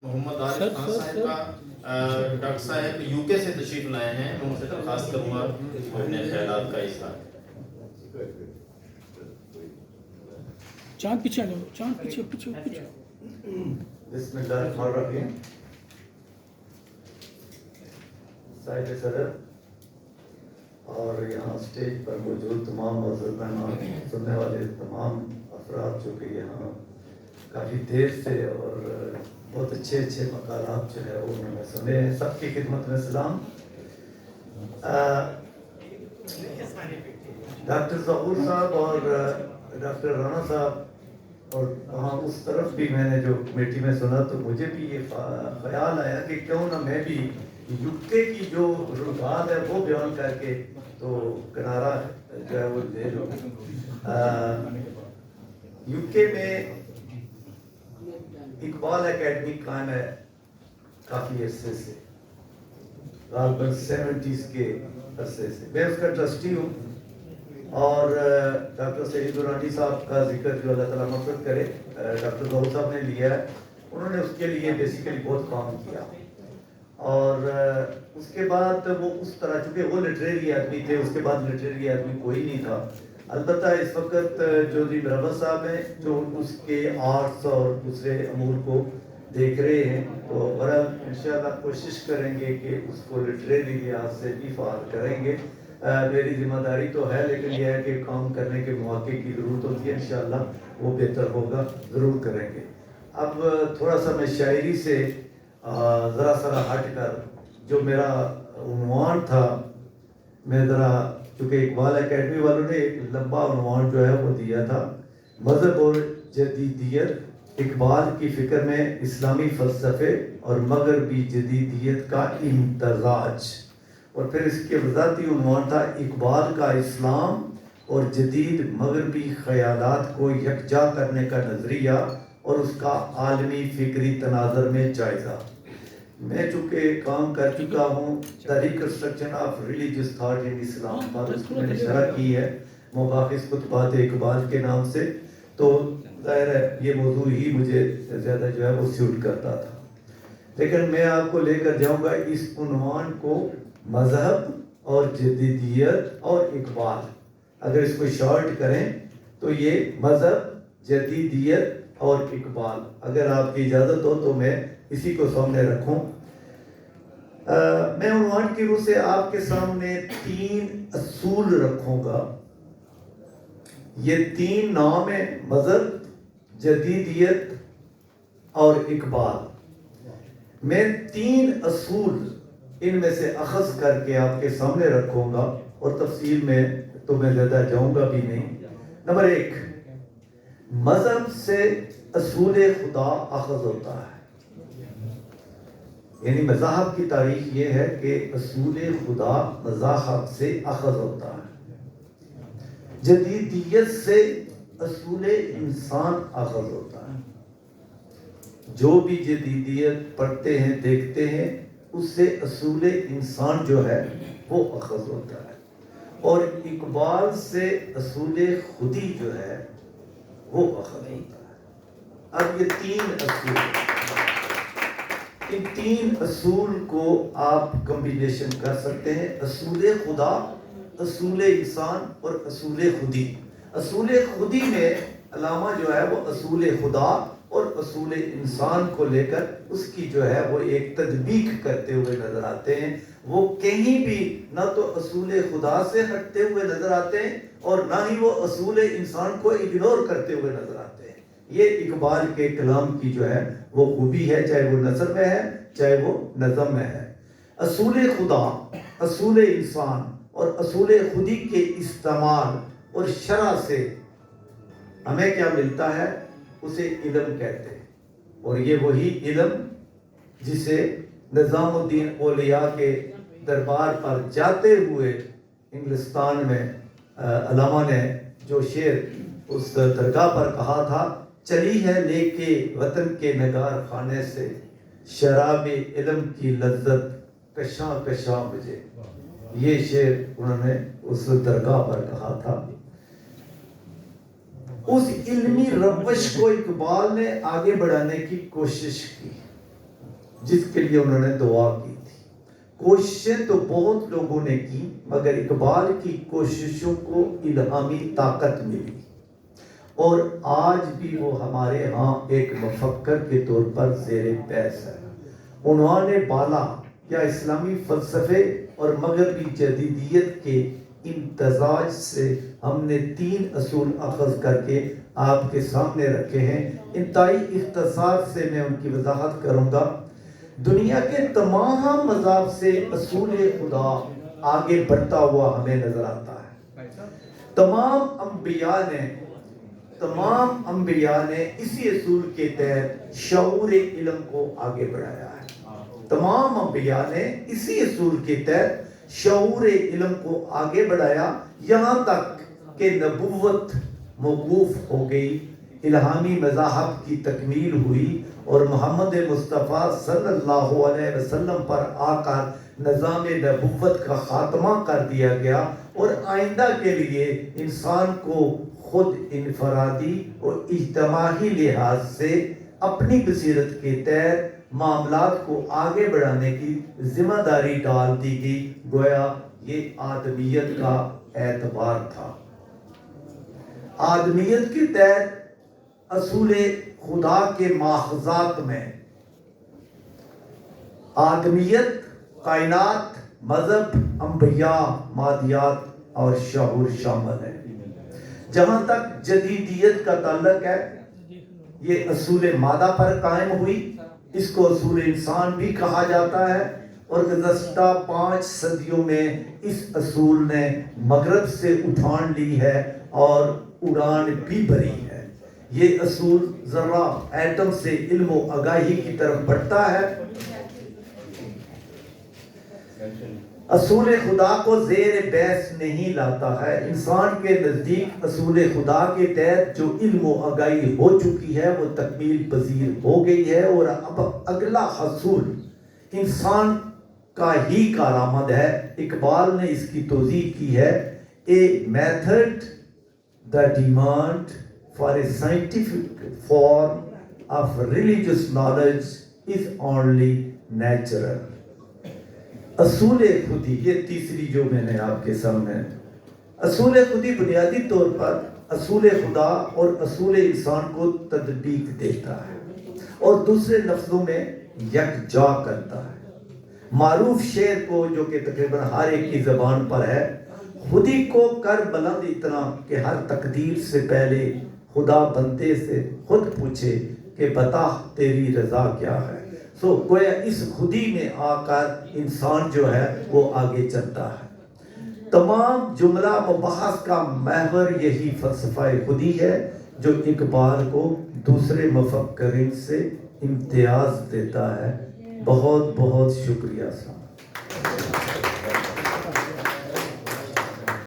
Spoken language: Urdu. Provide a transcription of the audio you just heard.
محمد عارف خان صاحب کا ڈاکٹر صاحب یوکے سے تشریف لائے ہیں، میں ان سے درخواست کروں گا اپنے خیالات کا اظہار۔ چاند پیچھے آ جاؤ، چاند پیچھے پیچھے پیچھے۔ بسم اللہ الرحمن الرحیم۔ صاحب صدر اور یہاں سٹیج پر موجود تمام معزز مہمان، سننے والے تمام افراد جو کہ یہاں کافی دیر سے اور بہت اچھے مقالات جو ہے وہ انہوں نے سنے ہیں، سب کی خدمت میں سلام۔ ڈاکٹر ظہور صاحب اور ڈاکٹر رانا صاحب اور وہاں اس طرف بھی میں نے جو کمیٹی میں سنا تو مجھے بھی یہ خیال آیا کہ کیوں نہ میں بھی یوکے کی جو بات ہے وہ بیان کر کے تو کنارہ جو ہے وہ لے لوں۔ یوکے میں اقبال اکیڈمی قائم ہے کافی عرصے سے، غالباً 70s کے عرصے سے۔ میں اس کا ٹرسٹی ہوں اور ڈاکٹر سعید دورانی صاحب کا ذکر جو اللہ تعالیٰ مغفرت کرے ڈاکٹر ظہور صاحب نے لیا ہے، انہوں نے اس کے لیے بیسیکلی بہت کام کیا اور اس کے بعد وہ اس طرح، چونکہ وہ لٹریری آدمی تھے، اس کے بعد لٹریری آدمی کوئی نہیں تھا۔ البتہ اس وقت چودھری مرحبت صاحب ہیں جو اس کے آرٹس اور دوسرے امور کو دیکھ رہے ہیں، تو بہرحال انشاءاللہ کوشش کریں گے کہ اس کو لٹریری لحاظ سے بھی فعال کریں گے۔ میری ذمہ داری تو ہے، لیکن یہ ہے کہ کام کرنے کے مواقع کی ضرورت ہوتی ہے، انشاءاللہ وہ بہتر ہوگا، ضرور کریں گے۔ اب تھوڑا سا میں شاعری سے ذرا سا ہٹ کر جو میرا عنوان تھا، میں ذرا، چونکہ اقبال اکیڈمی والوں نے ایک لمبا عنوان جو ہے وہ دیا تھا، مذہب اور جدیدیت، اقبال کی فکر میں اسلامی فلسفے اور مغربی جدیدیت کا امتزاج، اور پھر اس کے وضاحتی عنوان تھا اقبال کا اسلام اور جدید مغربی خیالات کو یکجا کرنے کا نظریہ اور اس کا عالمی فکری تناظر میں جائزہ۔ میں چونکہ کام کر چکا ہوں the reconstruction of religious thought in Islam پر، اس کو میں نے شرح کی ہے مباحث خطبات اقبال کے نام سے، تو ظاہر ہے یہ موضوع ہی مجھے زیادہ جو ہے وہ سیوٹ کرتا تھا، لیکن میں آپ کو لے کر جاؤں گا اس عنوان کو، مذہب اور جدیدیت اور اقبال۔ اگر اس کو شارٹ کریں تو یہ مذہب، جدیدیت اور اقبال، اگر آپ کی اجازت ہو تو میں اسی کو سامنے رکھوں۔ میں عنوان کی روح سے آپ کے سامنے 3 اصول رکھوں گا۔ یہ 3 نام ہیں، مذہب، جدیدیت اور اقبال۔ میں 3 اصول ان میں سے اخذ کر کے آپ کے سامنے رکھوں گا، اور تفصیل میں تو میں زیادہ جاؤں گا بھی نہیں۔ نمبر 1، مذہب سے اصول خدا اخذ ہوتا ہے، یعنی مذاہب کی تاریخ یہ ہے کہ اصول خدا مذاہب سے اخذ ہوتا ہے۔ جدیدیت سے اصول انسان اخذ ہوتا ہے۔ جو بھی جدیدیت پڑھتے ہیں دیکھتے ہیں، اس سے اصول انسان جو ہے وہ اخذ ہوتا ہے، اور اقبال سے اصول خودی جو ہے وہ اخذ ہوتا ہے۔ اب یہ 3 اصول، ان 3 اصول کو آپ کمبینیشن کر سکتے ہیں، اصول خدا، اصول انسان اور اصول خودی۔ اصول خودی میں علامہ جو ہے وہ اصول خدا اور اصول انسان کو لے کر اس کی جو ہے وہ ایک تطبیق کرتے ہوئے نظر آتے ہیں۔ وہ کہیں بھی نہ تو اصول خدا سے ہٹتے ہوئے نظر آتے ہیں اور نہ ہی وہ اصول انسان کو اگنور کرتے ہوئے نظر آتے ہیں۔ یہ اقبال کے کلام کی جو ہے وہ خوبی ہے، چاہے وہ نثر میں ہے چاہے وہ نظم میں ہے۔ اصول خدا، اصول انسان اور اصول خودی کے استعمال اور شرح سے ہمیں کیا ملتا ہے، اسے علم کہتے ہیں، اور یہ وہی علم جسے نظام الدین اولیاء کے دربار پر جاتے ہوئے انگلستان میں علامہ نے جو شعر اس درگاہ پر کہا تھا، چلی ہے لے کے وطن کے نگار خانے سے شراب علم کی لذت کشاں کشاں مجھے، یہ شعر انہوں نے اس درگاہ پر کہا تھا۔ اس علمی روش کو اقبال نے آگے بڑھانے کی کوشش کی، جس کے لیے انہوں نے دعا کی تھی. کوششیں تو بہت لوگوں نے کی مگر اقبال کی کوششوں کو الہامی طاقت ملی اور آج بھی وہ ہمارے ہاں ایک مفکر کے طور پر زیر بحث ہے. عنوان بالا یا اسلامی فلسفے اور مغربی جدیدیت کے امتزاج سے ہم نے 3 اصول اخذ کر کے آپ کے سامنے رکھے ہیں. انتہائی اختصار سے میں ان کی وضاحت کروں گا. دنیا کے تمام مذاہب سے اصول خدا آگے بڑھتا ہوا ہمیں نظر آتا ہے. تمام انبیاء نے اسی اصول کے تحت شعور علم کو آگے بڑھایا ہے. تمام انبیاء نے اسی اصول کے تحت شعور علم کو آگے بڑھایا یہاں تک کہ نبوت موقوف ہو گئی، الہامی مذاہب کی تکمیل ہوئی اور محمد مصطفیٰ صلی اللہ علیہ وسلم پر آ کر نظام نبوت کا خاتمہ کر دیا گیا اور آئندہ کے لیے انسان کو خود انفرادی اور اجتماعی لحاظ سے اپنی بصیرت کے تحت معاملات کو آگے بڑھانے کی ذمہ داری ڈال دی گئی. گویا یہ آدمیت کا اعتبار تھا. آدمیت کے تحت اصول خدا کے ماخذات میں آدمیت، کائنات، مذہب، انبیاء، مادیات اور شعور شامل ہے. جہاں تک جدیدیت کا تعلق ہے یہ اصول مادہ پر قائم ہوئی. اس کو اصول انسان بھی کہا جاتا ہے اور گزشتہ 5 صدیوں میں اس اصول نے مغرب سے اٹھان لی ہے اور اڑان بھی بھری ہے. یہ اصول ذرہ ایٹم سے علم و آگاہی کی طرف بڑھتا ہے. اصول خدا کو زیر بحث نہیں لاتا ہے. انسان کے نزدیک اصول خدا کے تحت جو علم و آگاہی ہو چکی ہے وہ تکمیل پذیر ہو گئی ہے اور اب اگلا حصول انسان کا ہی کارآمد ہے. اقبال نے اس کی توضیح کی ہے: a method the demand for a scientific form of religious knowledge is only natural. اصول خودی، یہ تیسری جو میں نے آپ کے سامنے، اصول خودی بنیادی طور پر اصول خدا اور اصول انسان کو تطبیق دیتا ہے اور دوسرے لفظوں میں یکجا کرتا ہے. معروف شعر کو جو کہ تقریباً ہر ایک کی زبان پر ہے: خودی کو کر بلند اتنا کہ ہر تقدیر سے پہلے خدا بندے سے خود پوچھے کہ بتا تیری رضا کیا ہے. سو گویا اس خودی میں آ کر انسان جو ہے وہ آگے چلتا ہے. تمام جملہ مباحث کا محور یہی فلسفہ خودی ہے جو اقبال کو دوسرے مفکرین سے امتیاز دیتا ہے. بہت بہت شکریہ صاحب.